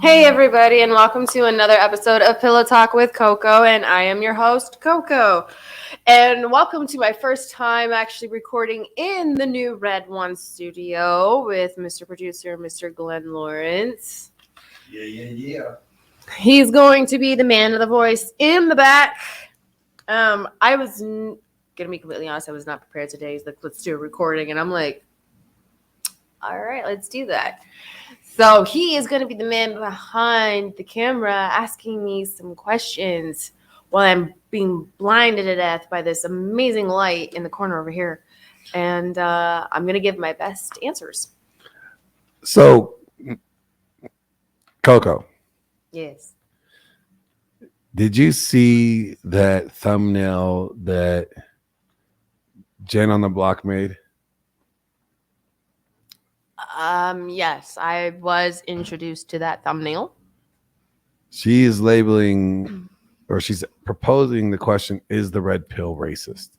Hey everybody, and welcome to another episode of Pillow Talk with Coco, and I am your host, Coco. And welcome to my first time actually recording in the new Red One studio with Mr. Producer, Mr. Glenn Lawrence. Yeah. He's going to be the man of the voice in the back. I was gonna be completely honest, I was not prepared today. He's like, let's do a recording, and I'm like, all right, let's do that. So he is going to be the man behind the camera asking me some questions while I'm being blinded to death by this amazing light in the corner over here. And I'm going to give my best answers. So, Coco, Yes. did you see that thumbnail that Jen on the Block made? Yes, I was introduced to that thumbnail. She is labeling, or she's proposing the question, is the red pill racist?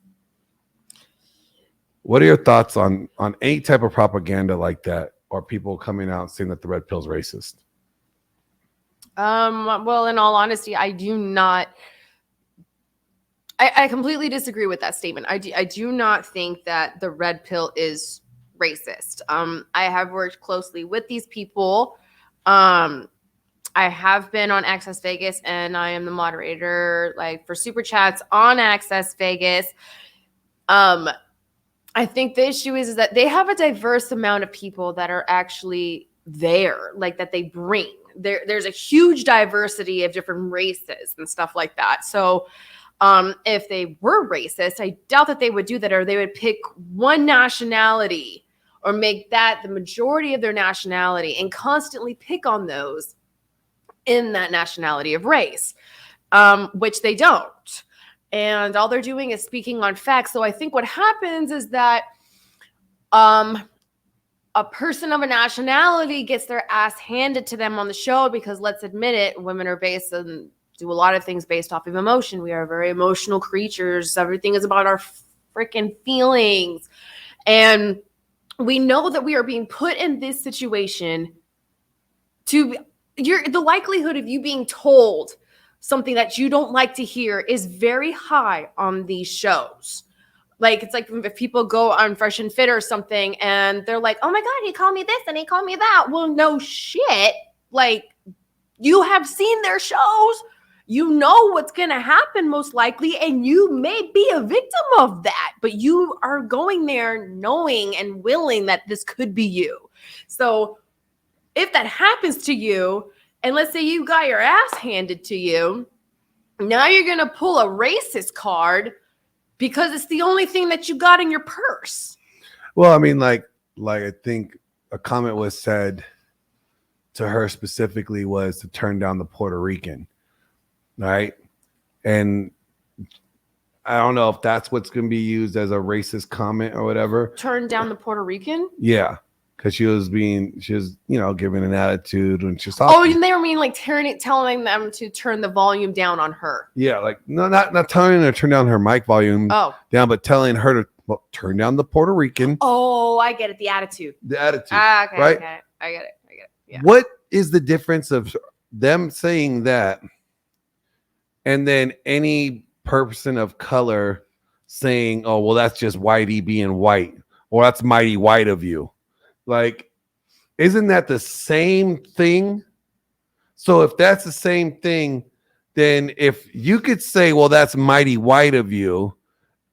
What are your thoughts on any type of propaganda like that, or people coming out saying that the red pill is racist? Well, in all honesty, I do not. I completely disagree with that statement. I do not think that the red pill is racist. I have worked closely with these people. I have been on Access Vegas, and I am the moderator, like, for Super Chats on Access Vegas. I think the issue is that they have a diverse amount of people that are actually there, like, that they bring. There's a huge diversity of different races and stuff like that. So if they were racist, I doubt that they would do that, or they would pick one nationality or make that the majority of their nationality and constantly pick on those in that nationality of race, which they don't. And all they're doing is speaking on facts. So I think what happens is that a person of a nationality gets their ass handed to them on the show because, let's admit it, women are based and do a lot of things based off of emotion. We are very emotional creatures. Everything is about our freaking feelings. And we know that we are being put in this situation the likelihood of you being told something that you don't like to hear is very high on these shows. Like, it's like if people go on Fresh and Fit or something and they're like, oh my God, he called me this and he called me that. Well, no shit. Like, you have seen their shows. You know what's going to happen most likely, and you may be a victim of that, but you are going there knowing and willing that this could be you. So if that happens to you, and let's say you got your ass handed to you, now you're going to pull a racist card because it's the only thing that you got in your purse. Well, I mean, like I think a comment was said to her specifically was to turn down the Puerto Rican, right? And I don't know if that's what's going to be used as a racist comment or whatever. Turn down the Puerto Rican? Yeah, because she was, giving an attitude when she's talking. Oh, and they were like telling them to turn the volume down on her. Yeah, like not telling her to turn down her mic volume down, but telling her to turn down the Puerto Rican. Oh, I get it. The attitude. The attitude. Okay, right? Okay. I get it. Yeah. What is the difference of them saying that and then any person of color saying, oh, well, that's just whitey being white, or that's mighty white of you? Like, isn't that the same thing? So if that's the same thing, then if you could say, well, that's mighty white of you,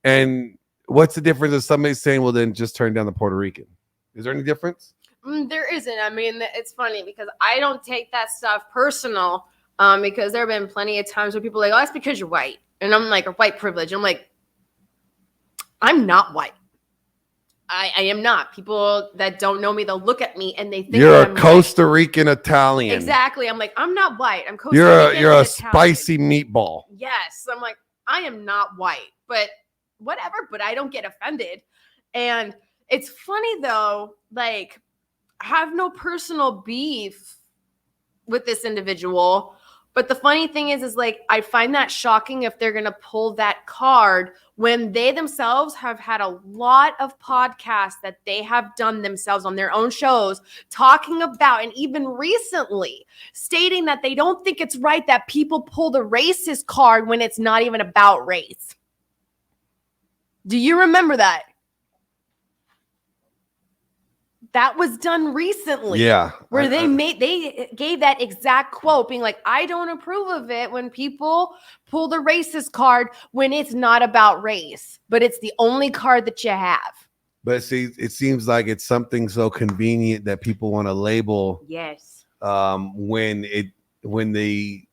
and what's the difference of somebody saying, well, then just turn down the Puerto Rican? Is there any difference? There isn't. I mean, it's funny because I don't take that stuff personal, because there have been plenty of times where people are like, oh, that's because you're white. And I'm like, or white privilege. I'm like, I'm not white. I am not. People that don't know me, they'll look at me and they think you're a I'm Costa white. Rican Italian. Exactly. I'm like, I'm not white. I'm Costa Rican. You're a spicy meatball. Yes. I'm like, I am not white, but whatever. But I don't get offended. And it's funny though, like, I have no personal beef with this individual. But the funny thing is like, I find that shocking if they're going to pull that card when they themselves have had a lot of podcasts that they have done themselves on their own shows talking about, and even recently stating that they don't think it's right that people pull the racist card when it's not even about race. Do you remember that? That was done recently. Yeah. Where they gave that exact quote being like, I don't approve of it when people pull the racist card when it's not about race, but it's the only card that you have. But see, it seems like it's something so convenient that people want to label. Yes. When they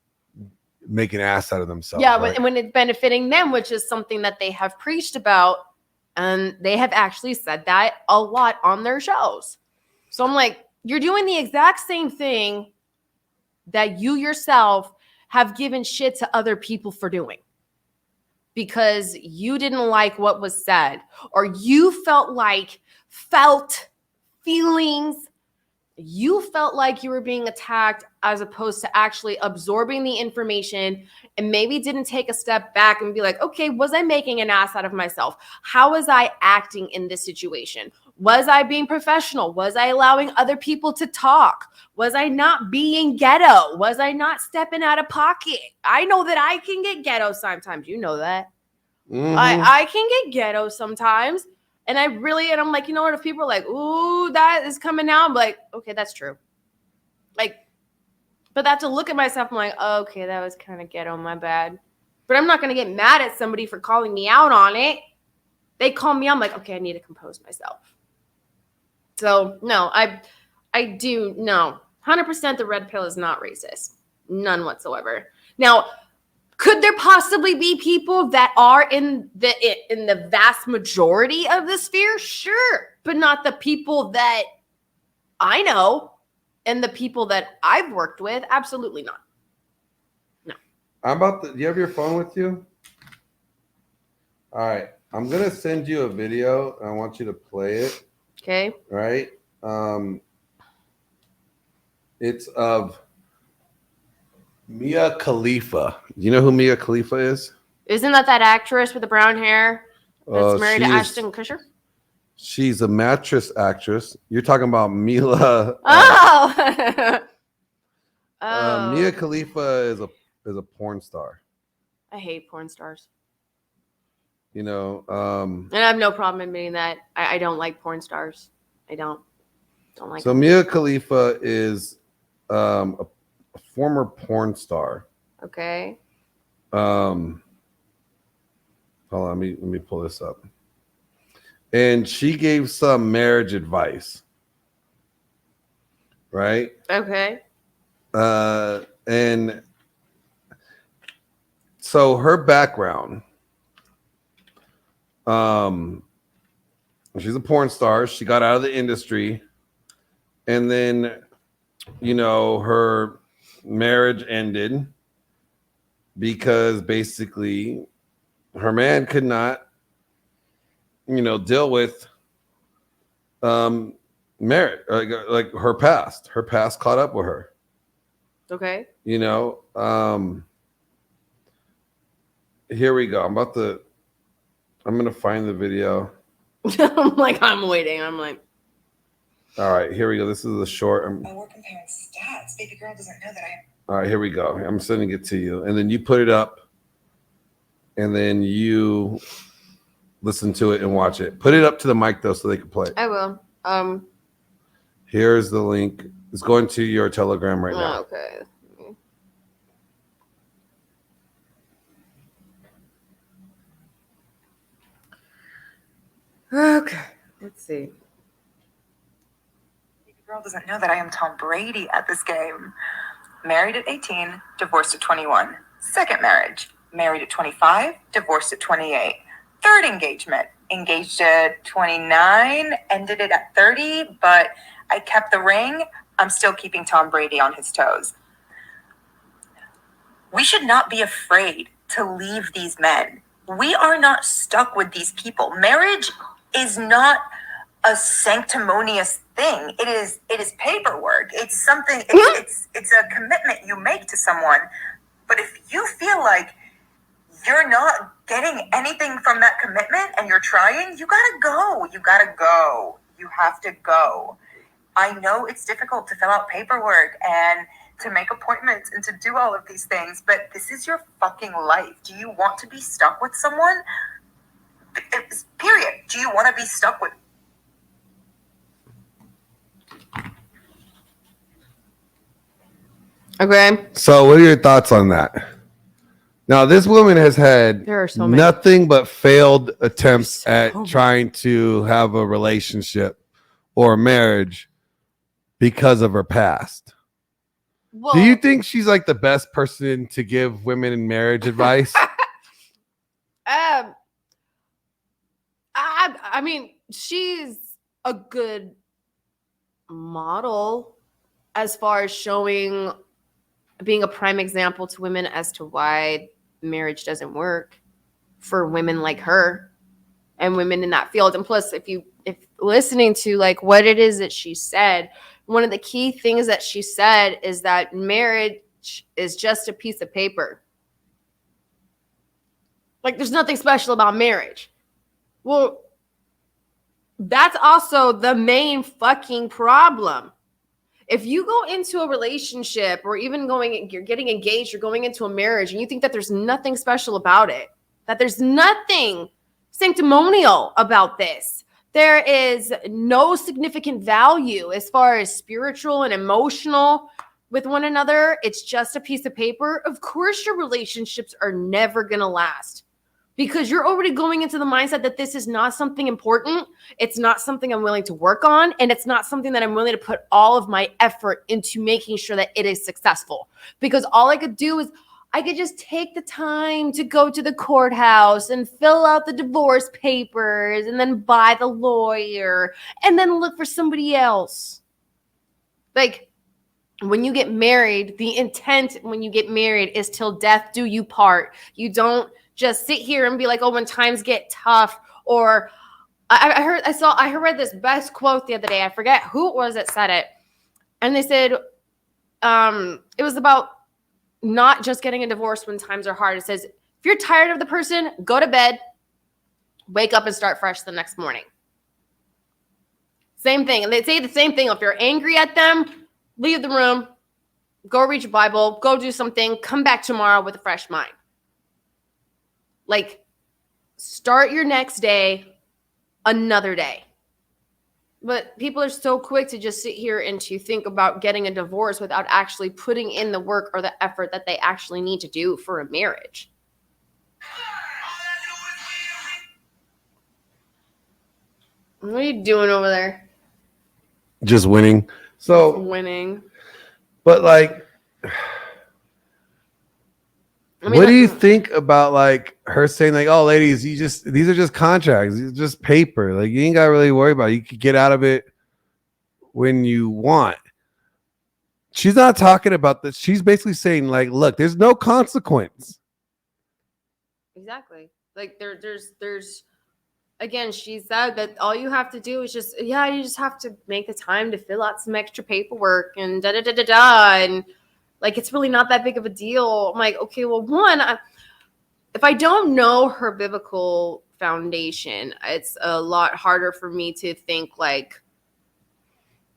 make an ass out of themselves. Yeah, right? when it's benefiting them, which is something that they have preached about. And they have actually said that a lot on their shows. So I'm like, you're doing the exact same thing that you yourself have given shit to other people for doing. Because you didn't like what was said, or you felt feelings. You felt like you were being attacked as opposed to actually absorbing the information, and maybe didn't take a step back and be like, okay, was I making an ass out of myself? How was I acting in this situation? Was I being professional? Was I allowing other people to talk? Was I not being ghetto? Was I not stepping out of pocket? I know that I can get ghetto sometimes. You know that. Mhm. I can get ghetto sometimes. And I'm like, you know what? If people are like, ooh, that is coming out, I'm like, okay, that's true. Like, but I have to look at myself. I'm like, oh, okay, that was kind of ghetto, my bad. But I'm not going to get mad at somebody for calling me out on it. They call me, I'm like, okay, I need to compose myself. So, no, I do, no. 100% the red pill is not racist. None whatsoever. Now, could there possibly be people that are in the vast majority of the sphere? Sure, but not the people that I know and the people that I've worked with. Absolutely not. No. Do you have your phone with you? All right. I'm going to send you a video. I want you to play it. Okay. Right? It's of Mia Khalifa. You know who Mia Khalifa is? Isn't that actress with the brown hair that's married to Ashton Kutcher? She's a mattress actress. You're talking about Mila. Mia Khalifa is a porn star. I hate porn stars. You know, and I have no problem admitting that. I don't like porn stars. I don't like. So them. Mia Khalifa is a former porn star. Okay. Hold on, let me pull this up. And she gave some marriage advice. Right? Okay. And so her background, she's a porn star. She got out of the industry, and then, you know, her marriage ended because basically her man could not, you know, deal with marriage, like her past caught up with her. Okay. You know, here we go. I'm gonna find the video. I'm waiting. I'm like, all right, here we go. This is a short. We're comparing stats. Baby girl doesn't know that I. All right, here we go. I'm sending it to you, and then you put it up, and then you listen to it and watch it. Put it up to the mic though, so they can play it. I will. Here's the link. It's going to your Telegram right now. Okay. Okay. Let's see. Baby girl doesn't know that I am Tom Brady at this game. Married at 18, divorced at 21. Second marriage, married at 25, divorced at 28. Third engagement, engaged at 29, ended it at 30, but I kept the ring. I'm still keeping Tom Brady on his toes. We should not be afraid to leave these men. We are not stuck with these people. Marriage is not a sanctimonious thing. It is paperwork. It's something. It's a commitment you make to someone. But if you feel like you're not getting anything from that commitment and you're trying, you gotta go. You gotta go. You have to go. I know it's difficult to fill out paperwork and to make appointments and to do all of these things, but this is your fucking life. Do you want to be stuck with someone? Period. Do you want to be stuck with? Okay. So, what are your thoughts on that? Now, this woman has had There are so many. nothing but failed attempts So at many. trying to have a relationship or a marriage because of her past. Well, Do you think she's like the best person to give women in marriage advice? I mean, she's a good model as far as showing, being a prime example to women as to why marriage doesn't work for women like her and women in that field. And plus, if listening to like what it is that she said, one of the key things that she said is that marriage is just a piece of paper. Like, there's nothing special about marriage. Well, that's also the main fucking problem. If you go into a relationship or even you're getting engaged, you're going into a marriage and you think that there's nothing special about it, that there's nothing sanctimonial about this, there is no significant value as far as spiritual and emotional with one another, it's just a piece of paper, of course your relationships are never going to last. Because you're already going into the mindset that this is not something important. It's not something I'm willing to work on. And it's not something that I'm willing to put all of my effort into making sure that it is successful. Because all I could do is I could just take the time to go to the courthouse and fill out the divorce papers and then buy the lawyer and then look for somebody else. Like, when you get married, the intent when you get married is till death do you part. You don't just sit here and be like, oh, when times get tough. Or I read this best quote the other day. I forget who it was that said it. And they said, it was about not just getting a divorce when times are hard. It says, if you're tired of the person, go to bed, wake up and start fresh the next morning. Same thing. And they say the same thing. If you're angry at them, leave the room, go read your Bible, go do something, come back tomorrow with a fresh mind. Like, start your next day another day. But people are so quick to just sit here and to think about getting a divorce without actually putting in the work or the effort that they actually need to do for a marriage. What are you doing over there? Just winning. So Winning. But like, I mean, what do you think about like her saying like, "Oh, ladies, these are just contracts. These are just paper. Like, you ain't got to really worry about it. You could get out of it when you want." She's not talking about this. She's basically saying like, "Look, there's no consequence." Exactly. Like there's again, she said that all you have to do is you just have to make the time to fill out some extra paperwork and and like, it's really not that big of a deal. I'm like, okay, well, if I don't know her biblical foundation, it's a lot harder for me to think like,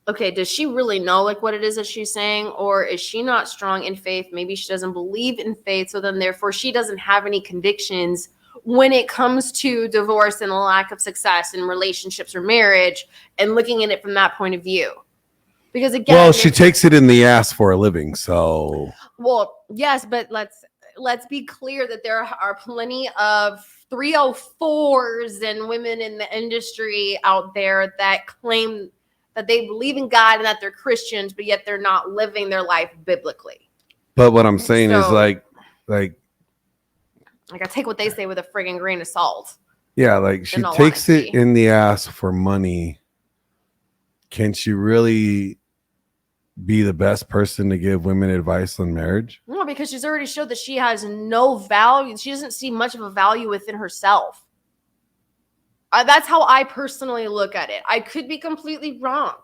okay, does she really know like what it is that she's saying? Or is she not strong in faith? Maybe she doesn't believe in faith. So then therefore she doesn't have any convictions when it comes to divorce and a lack of success in relationships or marriage, and looking at it from that point of view. Because again, well, she takes it in the ass for a living. So, well, yes, but let's be clear that there are plenty of 304s and women in the industry out there that claim that they believe in God and that they're Christians, but yet they're not living their life biblically. but what I'm saying is like I take what they say with a friggin' grain of salt. yeah, like she takes it in the ass for money. Can she really be the best person to give women advice on marriage? No, because she's already showed that she has no value. She doesn't see much of a value within herself. That's how I personally look at it. I could be completely wrong.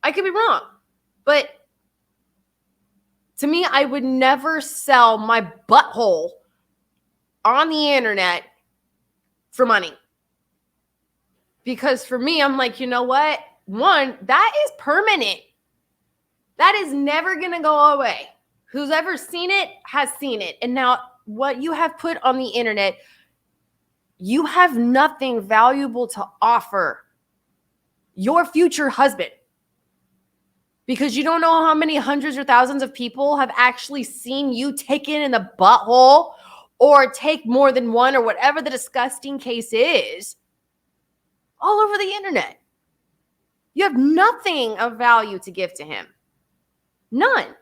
I could be wrong. But to me, I would never sell my butthole on the internet for money. Because for me, I'm like, you know what? One, that is permanent. That is never going to go away. Who's ever seen it has seen it. And now what you have put on the internet, you have nothing valuable to offer your future husband. Because you don't know how many hundreds or thousands of people have actually seen you taken in the butthole or take more than one or whatever the disgusting case is all over the internet. You have nothing of value to give to him. None.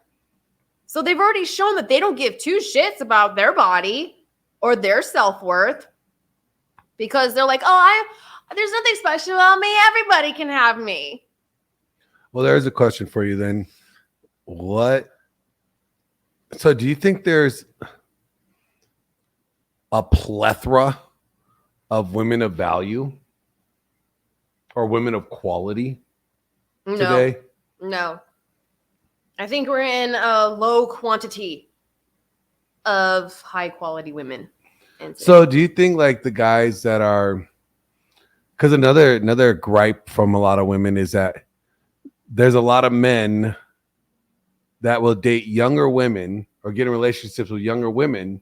So they've already shown that they don't give two shits about their body or their self-worth because they're like, oh, there's nothing special about me. Everybody can have me. Well, there's a question for you then. So do you think there's a plethora of women of value or women of quality today? No. I think we're in a low quantity of high quality women. So do you think like the guys that are, because another gripe from a lot of women is that there's a lot of men that will date younger women or get in relationships with younger women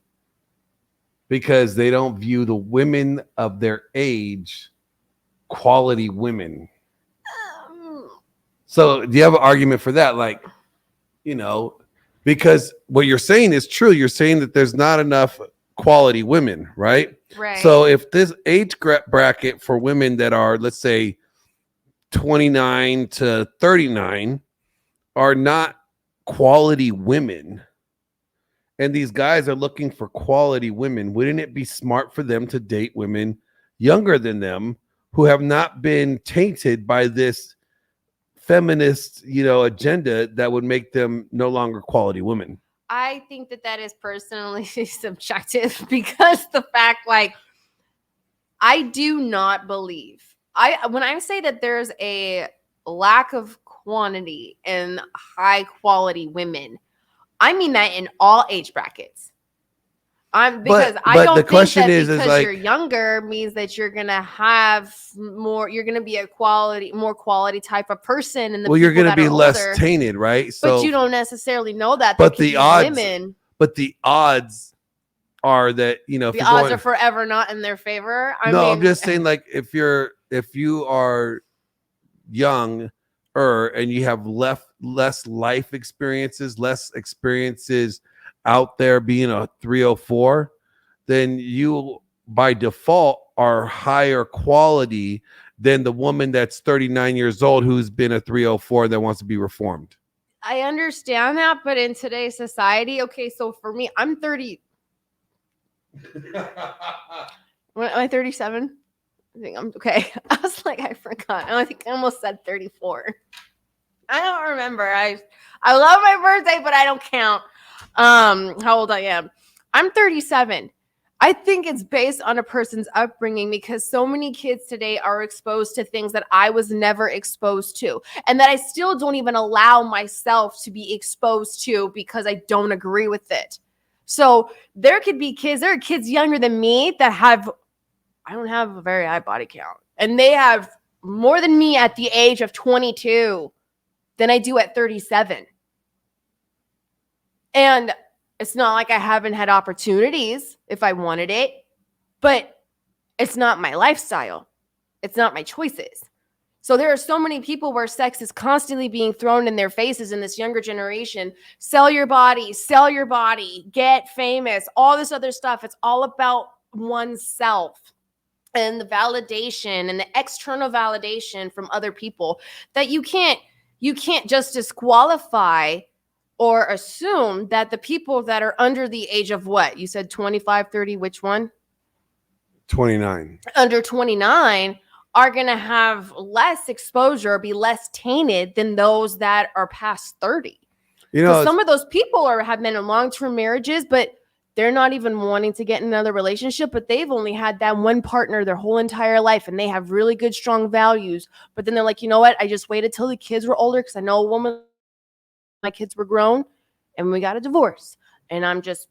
because they don't view the women of their age quality women. So do you have an argument for that? Like, you know, because what you're saying is true. You're saying that there's not enough quality women, right? Right. So if this age bracket for women that are, let's say, 29 to 39 are not quality women, and these guys are looking for quality women, wouldn't it be smart for them to date women younger than them who have not been tainted by this feminist, agenda that would make them no longer quality women? I think that is personally subjective because the fact, like, I do not believe when I say that there's a lack of quantity in high quality women, I mean that in all age brackets. I don't think that you're younger means that you're gonna have more. You're gonna be a more quality type of person, and you're gonna be less tainted, right? So, but you don't necessarily know that. But the odds are that the odds are forever not in their favor. I'm just saying, like, if you are young and you have less life experiences, less experiences out there being a 304, then you by default are higher quality than the woman that's 39 years old who's been a 304 that wants to be reformed. I understand that, but in today's society, okay, so for me, I'm 30. Am I 37? I think I'm okay. I was like, I forgot. I think I almost said 34. I don't remember. I love my birthday, but I don't count how old I am. I'm 37. I think it's based on a person's upbringing because so many kids today are exposed to things that I was never exposed to and that I still don't even allow myself to be exposed to because I don't agree with it. So there are kids younger than me that I don't have a very high body count, and they have more than me at the age of 22 than I do at 37. And it's not like I haven't had opportunities if I wanted it, but it's not my lifestyle. It's not my choices. So there are so many people where sex is constantly being thrown in their faces in this younger generation. Sell your body, get famous, all this other stuff. It's all about oneself and the validation and the external validation from other people that you can't just disqualify or assume that the people that are under the age of what? You said 25, 30, which one? 29. Under 29 are going to have less exposure, be less tainted than those that are past 30. Some of those people have been in long-term marriages, but they're not even wanting to get in another relationship, but they've only had that one partner their whole entire life, and they have really good, strong values. But then they're like, you know what? I just waited till the kids were older because I know a woman, my kids were grown, and we got a divorce. And I'm just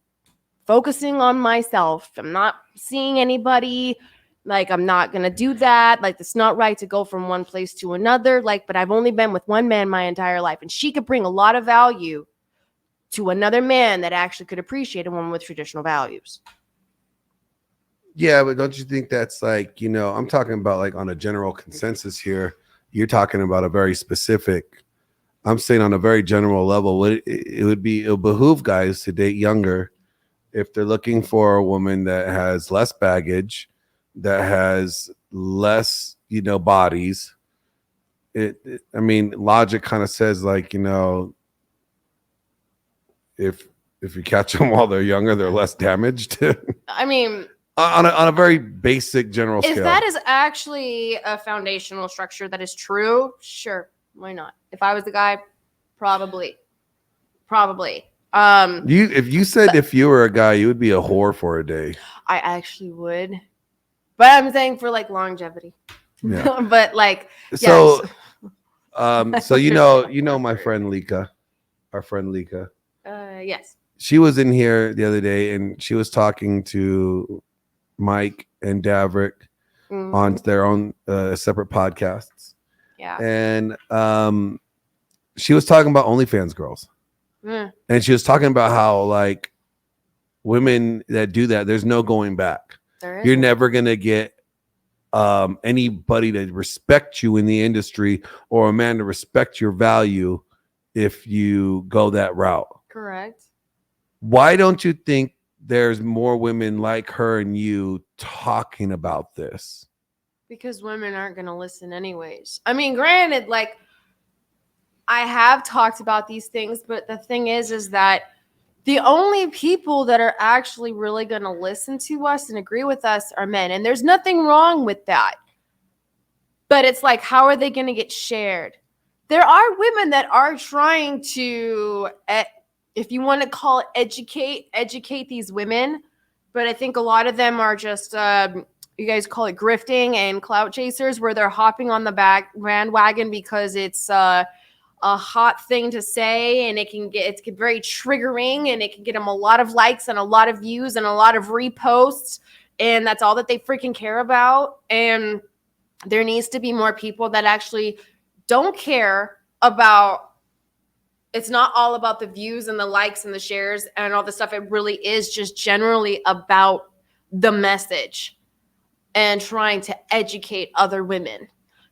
focusing on myself. I'm not seeing anybody. Like, I'm not going to do that. Like, it's not right to go from one place to another. Like, but I've only been with one man my entire life. And she could bring a lot of value to another man that actually could appreciate a woman with traditional values. Yeah, but don't you think that's like, I'm talking about like on a general consensus here. You're talking about a very specific. I'm saying on a very general level, it'll behoove guys to date younger if they're looking for a woman that has less baggage, that has less, bodies. I mean, logic kind of says like, if you catch them while they're younger, they're less damaged. I mean, on a very basic general scale. if that is actually a foundational structure that is true, sure, why not? If I was the guy, probably. If you said if you were a guy, you would be a whore for a day. I actually would, but I'm saying for like longevity. Yeah. But like, So, yes. so you know my friend Lika, our friend Lika. Yes. She was in here the other day, and she was talking to Mike and Davrick on their own separate podcasts. Yeah. And she was talking about OnlyFans girls. And she was talking about how like women that do that, there's no going back. You're never gonna get anybody to respect you in the industry or a man to respect your value if you go that route. Correct. Why don't you think there's more women like her and you talking about this? Because women aren't going to listen anyways. I mean, granted, like, I have talked about these things, but the thing is that the only people that are actually really going to listen to us and agree with us are men. And there's nothing wrong with that. But it's like, how are they going to get shared? There are women that are trying to, if you want to call it educate these women. But I think a lot of them are just, you guys call it grifting and clout chasers, where they're hopping on the bandwagon because it's a hot thing to say, and it's very triggering, and it can get them a lot of likes and a lot of views and a lot of reposts, and that's all that they freaking care about. And there needs to be more people that actually don't care about. It's not all about the views and the likes and the shares and all the stuff. It really is just generally about the message and trying to educate other women.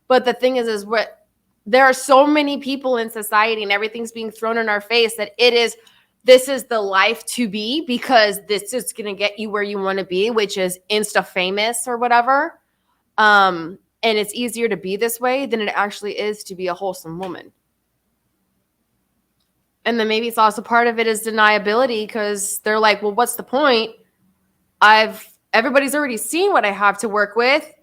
But the thing is there are so many people in society, and everything's being thrown in our face that this is the life to be, because this is going to get you where you want to be, which is Insta famous or whatever. And it's easier to be this way than it actually is to be a wholesome woman. And then maybe it's also part of it is deniability, because they're like, well, what's the point? Everybody's already seen what I have to work with.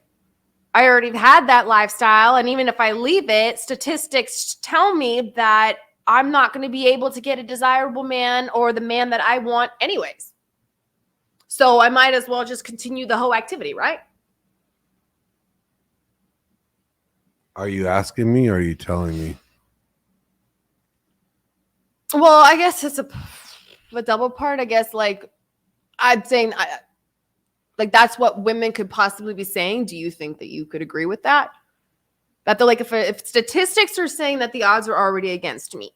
I already had that lifestyle. And even if I leave it, statistics tell me that I'm not going to be able to get a desirable man or the man that I want anyways. So I might as well just continue the whole activity, right? Are you asking me or are you telling me? Well, I guess it's a double part. I guess, like, I'm saying, like, that's what women could possibly be saying. Do you think that you could agree with that? That they're like, if statistics are saying that the odds are already against me,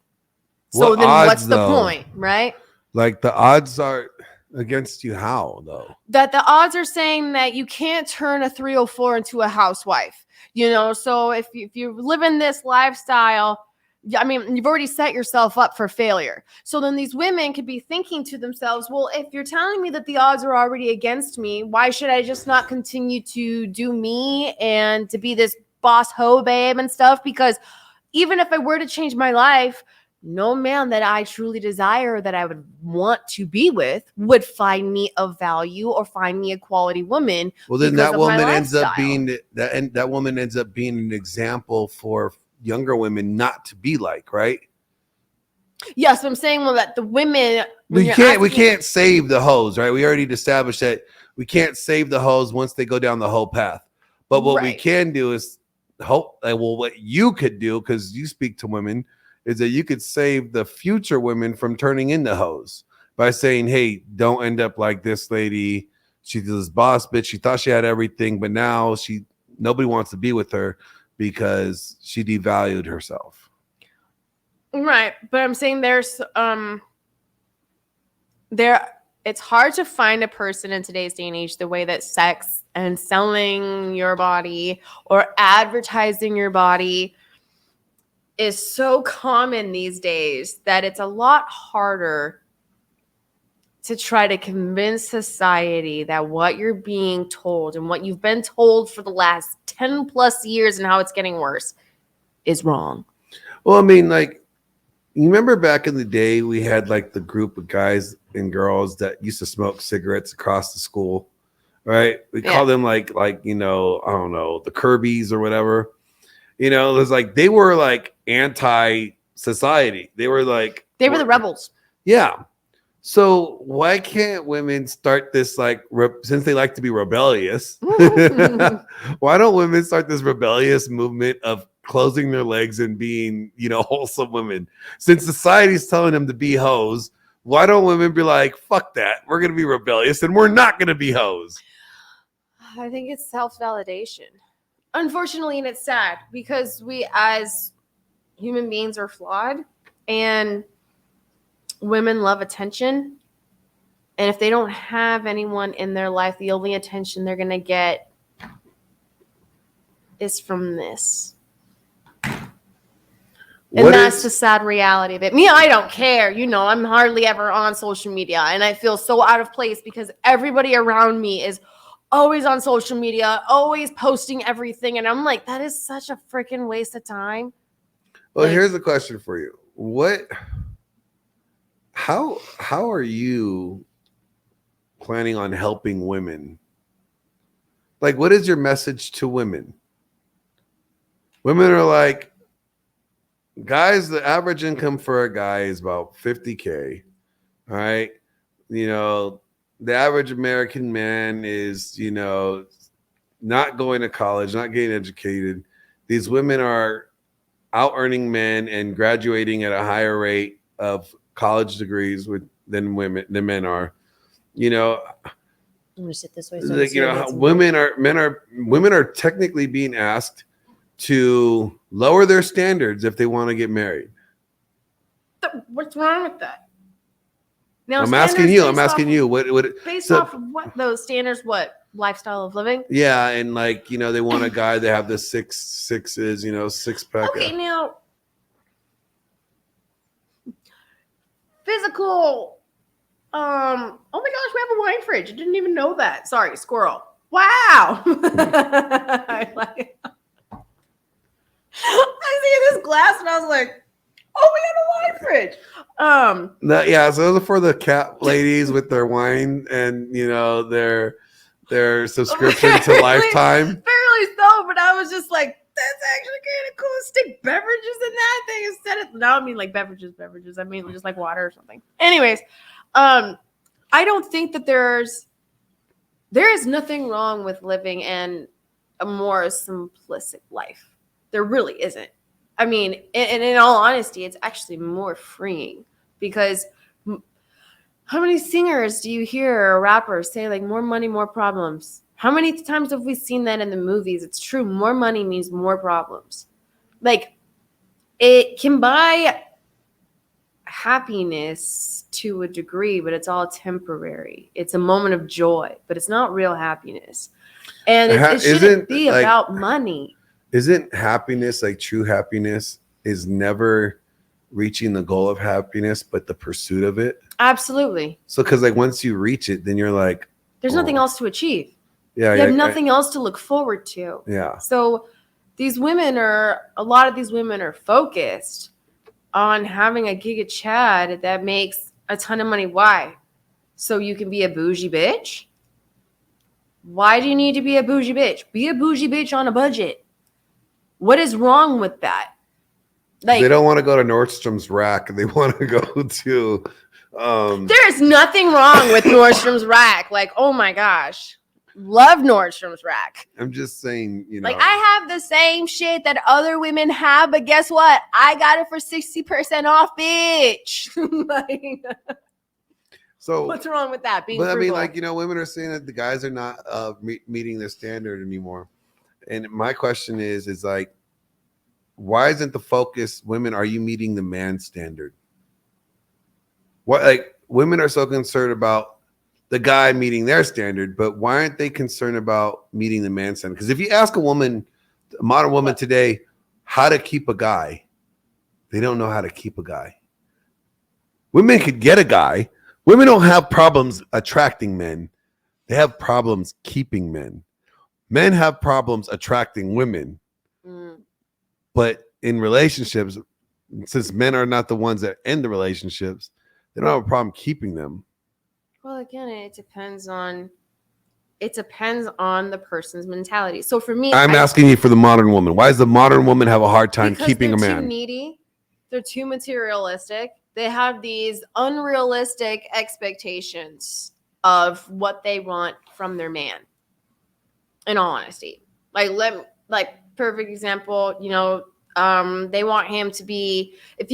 so then what's the point, right? Like, the odds are against you how, though? That the odds are saying that you can't turn a 304 into a housewife. So if you live in this lifestyle, I mean, you've already set yourself up for failure. So then these women could be thinking to themselves, well, if you're telling me that the odds are already against me, why should I just not continue to do me and to be this boss hoe babe and stuff? Because even if I were to change my life, no man that I truly desire, that I would want to be with, would find me of value or find me a quality woman. Well, then that woman ends up being that woman ends up being an example for younger women not to be like, right? Yes, I'm saying, well, that the women, we can't save the hoes, right? We already established that we can't save the hoes once they go down the whole path. But what we can do is hope, well, what you could do, because you speak to women, is that you could save the future women from turning into hoes. by saying, hey, don't end up like this lady. She's this boss bitch. She thought she had everything, but now nobody wants to be with her because she devalued herself. Right. But I'm saying it's hard to find a person in today's day and age the way that sex and selling your body or advertising your body is so common these days that it's a lot harder to try to convince society that what you're being told and what you've been told for the last 10 plus years and how it's getting worse is wrong. Well, I mean, like, you remember back in the day, we had like the group of guys and girls that used to smoke cigarettes across the school, right? We call them like, you know, I don't know, the Kirby's or whatever. You know, it was like, they were like anti-society. They were the rebels. Yeah. So why can't women start this, like, since they like to be rebellious, why don't women start this rebellious movement of closing their legs and being, you know, wholesome women? Since society's telling them to be hoes, why don't women be like, fuck that, we're going to be rebellious and we're not going to be hoes? I think it's self-validation. Unfortunately, and it's sad because we as human beings are flawed and women love attention. And if they don't have anyone in their life, the only attention they're going to get is from this. And that's the sad reality of it. Me, I don't care. You know, I'm hardly ever on social media. And I feel so out of place because everybody around me is always on social media, always posting everything. And I'm like, that is such a freaking waste of time. Well, here's a question for you. How are you planning on helping women? Like, what is your message to women? Women are like, guys, the average income for a guy is about $50K. All right. You know, the average American man is, you know, not going to college, not getting educated. These women are out earning men and graduating at a higher rate of college degrees than men are. You know, I'm gonna sit this way. Like, you know, women are technically being asked to lower their standards if they want to get married. What's wrong with that? Now, I'm asking you. What based off of what those standards? What lifestyle of living? Yeah, and like, you know, they want a guy that have the sixes, you know, six pack. Okay, now physical. Oh my gosh, we have a wine fridge. I didn't even know that. Sorry, squirrel. Wow. I see this glass and I was like, oh, we have a wine fridge. Yeah, so those are for the cat ladies with their wine and, you know, their subscription to Lifetime. Fairly so, but I was just like, that's actually kind of cool. Stick beverages in that thing instead of, no, I mean like beverages. I mean just like water or something. Anyways, I don't think that there is nothing wrong with living in a more simplistic life. There really isn't. I mean, and in all honesty, it's actually more freeing because how many singers do you hear or rappers say like more money, more problems? How many times have we seen that in the movies? It's true. More money means more problems. Like, it can buy happiness to a degree, but it's all temporary. It's a moment of joy, but it's not real happiness. And it shouldn't be like, about money. Isn't happiness, like true happiness, is never reaching the goal of happiness, but the pursuit of it? Absolutely. So, because like once you reach it, then you're like, there's nothing else to achieve. Yeah, you have nothing else to look forward to. Yeah. So a lot of these women are focused on having a Giga Chad that makes a ton of money. Why? So you can be a bougie bitch? Why do you need to be a bougie bitch? Be a bougie bitch on a budget. What is wrong with that? Like, they don't want to go to Nordstrom's Rack. They want to go to there is nothing wrong with Nordstrom's Rack. Like, oh my gosh. Love Nordstrom's Rack. I'm just saying, you know. Like, I have the same shit that other women have, but guess what? I got it for 60% off, bitch. Like, So, What's wrong with that? Being but I mean, frugal. like, women are saying that the guys are not meeting their standard anymore. And my question is like, why isn't the focus, women, are you meeting the man standard? What, like, women are so concerned about the guy meeting their standard, but why aren't they concerned about meeting the man standard? Because if you ask a woman, a modern woman today, how to keep a guy, they don't know how to keep a guy. Women could get a guy. Women don't have problems attracting men. They have problems keeping men. Men have problems attracting women. Mm. But in relationships, since men are not the ones that end the relationships, they don't have a problem keeping them. Well, again, it depends on the person's mentality. So for me, I'm asking you for the modern woman. Why does the modern woman have a hard time because keeping a they're man? too needy, they're too materialistic. They have these unrealistic expectations of what they want from their man. In all honesty, perfect example, they want him to be. If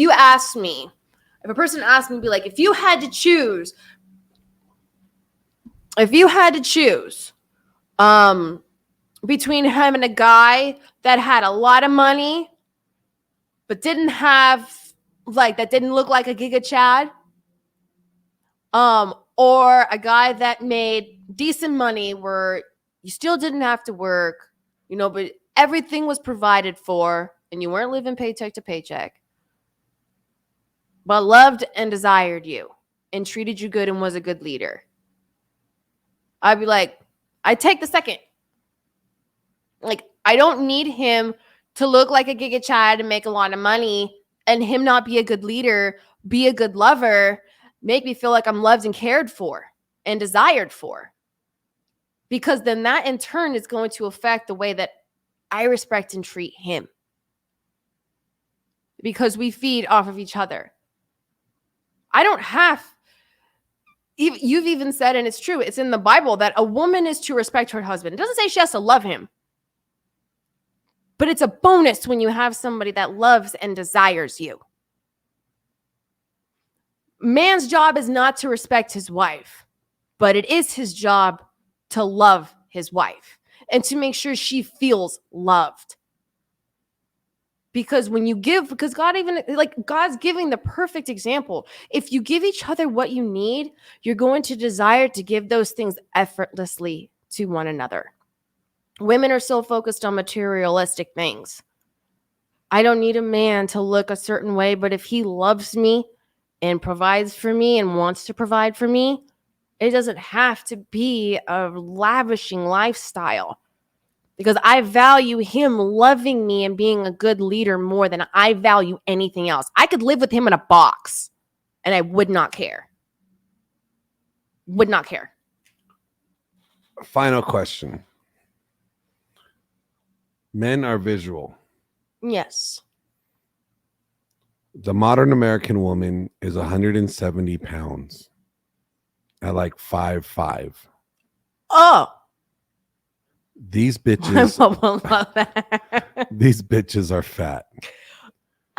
a person asked me, be like, if you had to choose, between him and a guy that had a lot of money, but didn't look like a Giga Chad, or a guy that made decent money where you still didn't have to work, but everything was provided for and you weren't living paycheck to paycheck, but loved and desired you and treated you good and was a good leader, I'd be like, I take the second. Like, I don't need him to look like a Giga Chad and make a lot of money and him not be a good leader, be a good lover, make me feel like I'm loved and cared for and desired for. Because then that in turn is going to affect the way that I respect and treat him. Because we feed off of each other. You've even said, and it's true, it's in the Bible, that a woman is to respect her husband. It doesn't say she has to love him. But it's a bonus when you have somebody that loves and desires you. Man's job is not to respect his wife, but it is his job to love his wife and to make sure she feels loved. Because God's giving the perfect example. If you give each other what you need, you're going to desire to give those things effortlessly to one another. Women are so focused on materialistic things. I don't need a man to look a certain way, but if he loves me and provides for me and wants to provide for me, it doesn't have to be a lavishing lifestyle. Because I value him loving me and being a good leader more than I value anything else. I could live with him in a box and I would not care. Would not care. Final question. Men are visual. Yes. The modern American woman is 170 pounds at like 5'5". Oh. These bitches are fat.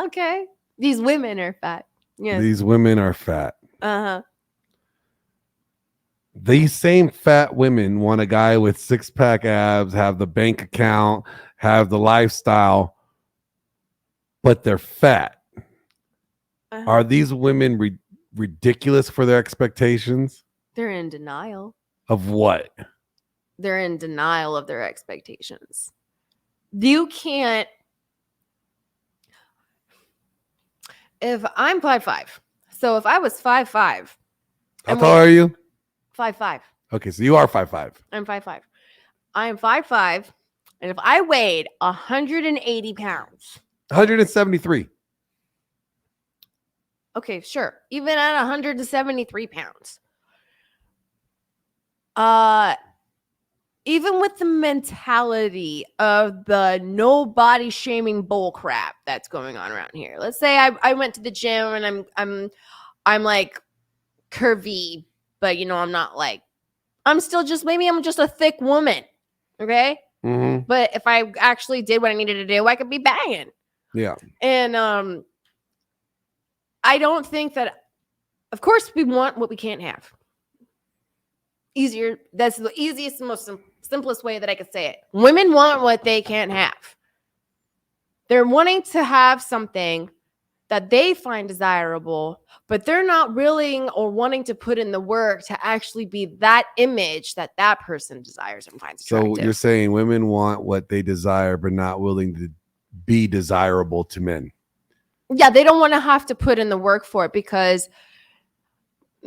Okay. These women are fat. Yeah. These women are fat. Uh-huh. These same fat women want a guy with six-pack abs, have the bank account, have the lifestyle, but they're fat. Uh-huh. Are these women ridiculous for their expectations? They're in denial. Of what? They're in denial of their expectations. You can't. If I'm 5'5", so if I was 5'5", how tall are you? 5'5". Okay, so you are 5'5". I'm 5'5". I am 5'5", and if I weighed 180 pounds, 173. Okay, sure. Even at 173 pounds, even with the mentality of the no body shaming bull crap that's going on around here. Let's say I went to the gym and I'm like curvy, but I'm not like, I'm just a thick woman. Okay. Mm-hmm. But if I actually did what I needed to do, I could be banging. Yeah. And I don't think that Of course, we want what we can't have. Easier. That's the easiest, most simplest way that I could say it. Women want what they can't have. They're wanting to have something that they find desirable, but they're not willing or wanting to put in the work to actually be that image that that person desires and finds attractive. So you're saying women want what they desire, but not willing to be desirable to men. Yeah, they don't want to have to put in the work for it because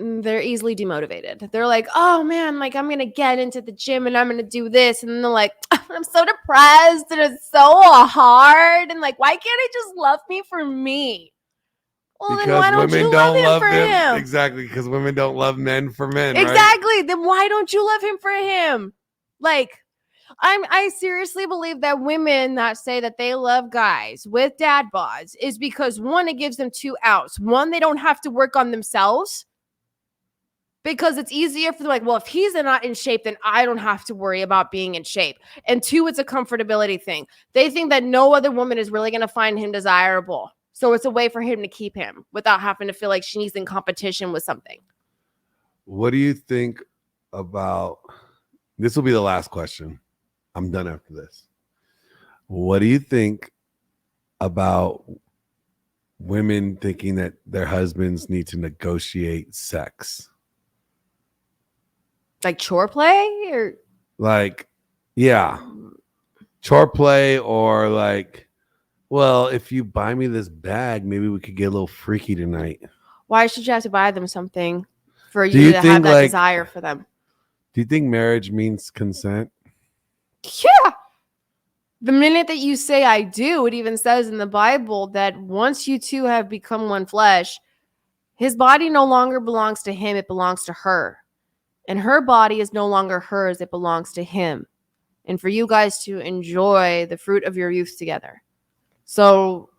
they're easily demotivated. They're like, oh man, like I'm going to get into the gym and I'm going to do this. And then they're like, I'm so depressed and it's so hard. And like, why can't I just love me for me? Well, then why don't you love him for him? Exactly, because women don't love men for men. Exactly. Right? Then why don't you love him for him? Like, I seriously believe that women that say that they love guys with dad bods is because one, it gives them two outs. One, they don't have to work on themselves because it's easier for them. Like, well, if he's not in shape, then I don't have to worry about being in shape. And two, it's a comfortability thing. They think that no other woman is really going to find him desirable. So it's a way for him to keep him without having to feel like she's in competition with something. What do you think about, this will be the last question. I'm done after this. What do you think about women thinking that their husbands need to negotiate sex? Like chore play or like, yeah, chore play, or like, well, if you buy me this bag, maybe we could get a little freaky tonight. Why should you have to buy them something for Do you you to think, have that like, desire for them? Do you think marriage means consent? Yeah. The minute that you say I do, it even says in the Bible that once you two have become one flesh, his body no longer belongs to him, it belongs to her. And her body is no longer hers, it belongs to him. And for you guys to enjoy the fruit of your youth together. So,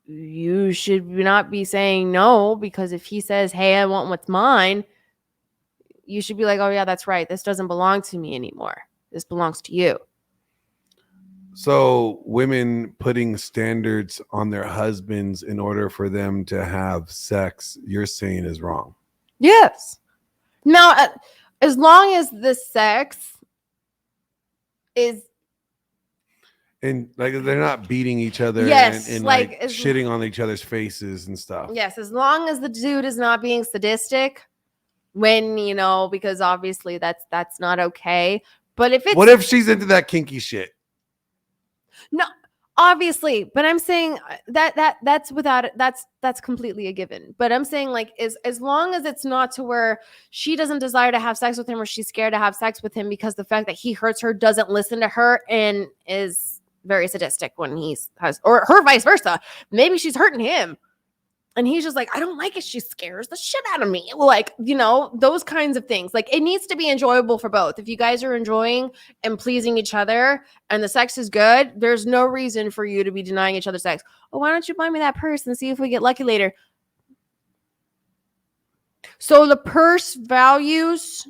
you should not be saying no, because if he says, hey, I want what's mine, you should be like, oh yeah, that's right. This doesn't belong to me anymore. This belongs to you. So women putting standards on their husbands in order for them to have sex, you're saying is wrong. Yes. Now, as long as the sex is, and like they're not beating each other, yes, and like shitting on each other's faces and stuff. Yes, as long as the dude is not being sadistic, when, you know, because obviously that's not okay. But if it's, what if she's into that kinky shit? No, obviously, but I'm saying that's without it. That's completely a given. But I'm saying, like, as long as it's not to where she doesn't desire to have sex with him, or she's scared to have sex with him because the fact that he hurts her, doesn't listen to her, and is very sadistic when he has, or her vice versa. Maybe she's hurting him, and he's just like, I don't like it. She scares the shit out of me. Like, you know, those kinds of things. Like, it needs to be enjoyable for both. If you guys are enjoying and pleasing each other and the sex is good, there's no reason for you to be denying each other sex. Oh, why don't you buy me that purse and see if we get lucky later? So the purse values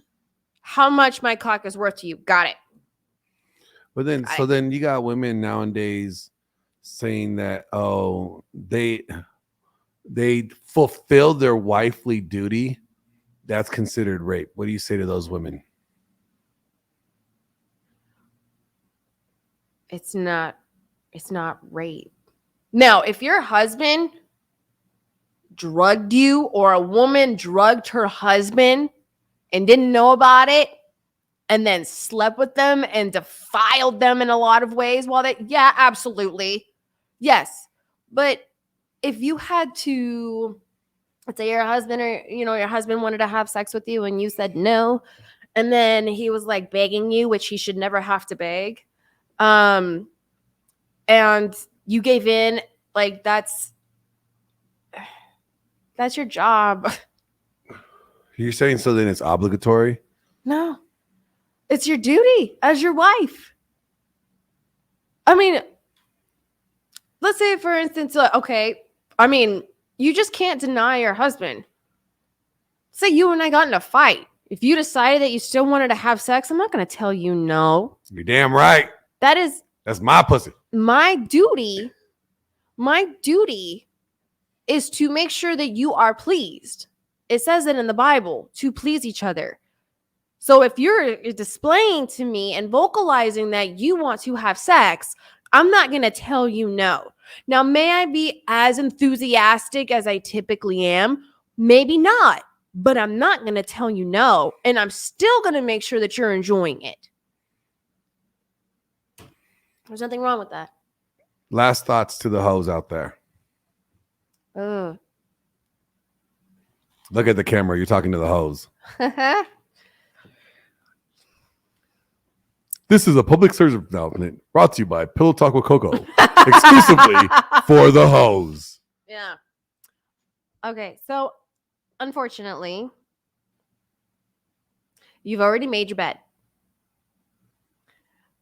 how much my cock is worth to you. Got it. But then, so then you got women nowadays saying that, oh, they fulfilled their wifely duty. That's considered rape. What do you say to those women? It's not rape. Now, if your husband drugged you, or a woman drugged her husband and didn't know about it, and then slept with them and defiled them in a lot of ways, yeah, absolutely. Yes. But if you had to, let's say your husband, or, you know, your husband wanted to have sex with you and you said no, and then he was like begging you, which he should never have to beg, and you gave in, like, that's your job. You're saying so then it's obligatory? No, it's your duty as your wife. I mean, let's say, for instance, okay, I mean, you just can't deny your husband. Say you and I got in a fight. If you decided that you still wanted to have sex, I'm not going to tell you no. You're damn right. That's my pussy. My duty is to make sure that you are pleased. It says it in the Bible, to please each other. So if you're displaying to me and vocalizing that you want to have sex, I'm not going to tell you no. Now, may I be as enthusiastic as I typically am? Maybe not, but I'm not going to tell you no. And I'm still going to make sure that you're enjoying it. There's nothing wrong with that. Last thoughts to the hoes out there. Ugh. Look at the camera. You're talking to the hoes. This is a public service announcement brought to you by Pillow Talk with Coco, exclusively for the hoes. Yeah. Okay, so unfortunately, you've already made your bed.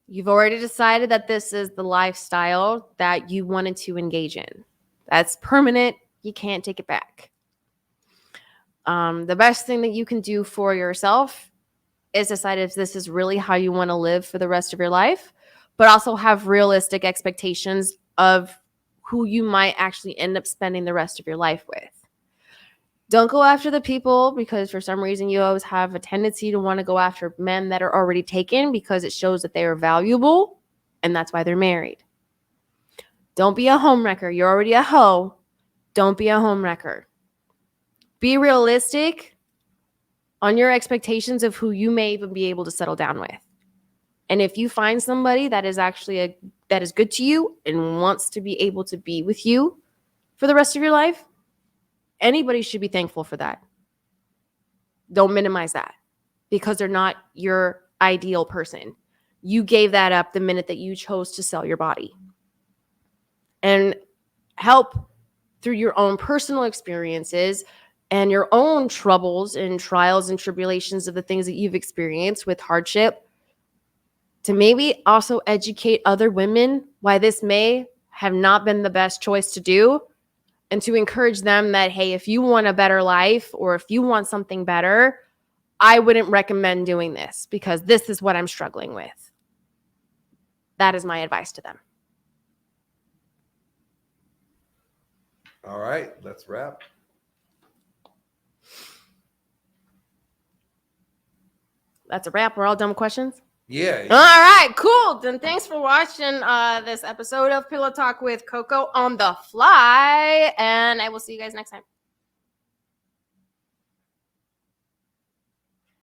You've already decided that this is the lifestyle that you wanted to engage in. That's permanent. You can't take it back. The best thing that you can do for yourself is decide if this is really how you want to live for the rest of your life, but also have realistic expectations of who you might actually end up spending the rest of your life with. Don't go after the people because for some reason you always have a tendency to want to go after men that are already taken because it shows that they are valuable and that's why they're married. Don't be a homewrecker. You're already a hoe. Don't be a homewrecker. Be realistic on your expectations of who you may even be able to settle down with. And if you find somebody that is actually that is good to you and wants to be able to be with you for the rest of your life, anybody should be thankful for that. Don't minimize that because they're not your ideal person. You gave that up the minute that you chose to sell your body. And help through your own personal experiences and your own troubles and trials and tribulations of the things that you've experienced with hardship to maybe also educate other women why this may have not been the best choice to do and to encourage them that, hey, if you want a better life or if you want something better, I wouldn't recommend doing this because this is what I'm struggling with. That is my advice to them. All right, let's wrap. That's a wrap. We're all done with questions? Yeah. All right, cool. Then thanks for watching this episode of Pillow Talk with Coco on the fly. And I will see you guys next time.